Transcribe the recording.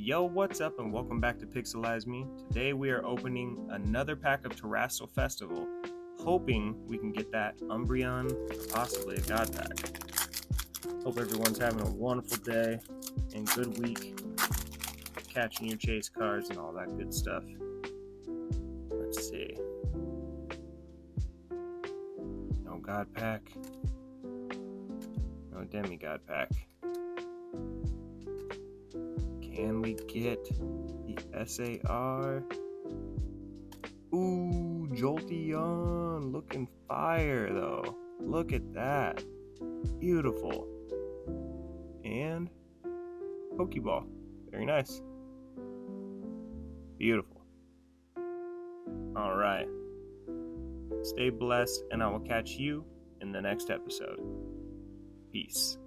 Yo, what's up and welcome back to Pixelize Me. Today we are opening another pack of Terastal Festival, hoping we can get that Umbreon, or possibly a God pack. Hope everyone's having a wonderful day and good week, catching your chase cards and all that good stuff. Let's see. No God pack. No Demigod pack. Can we get the SAR? Ooh, Jolteon, looking fire though. Look at that. Beautiful. And Pokeball. Very nice. Beautiful. Alright. Stay blessed, and I will catch you in the next episode. Peace.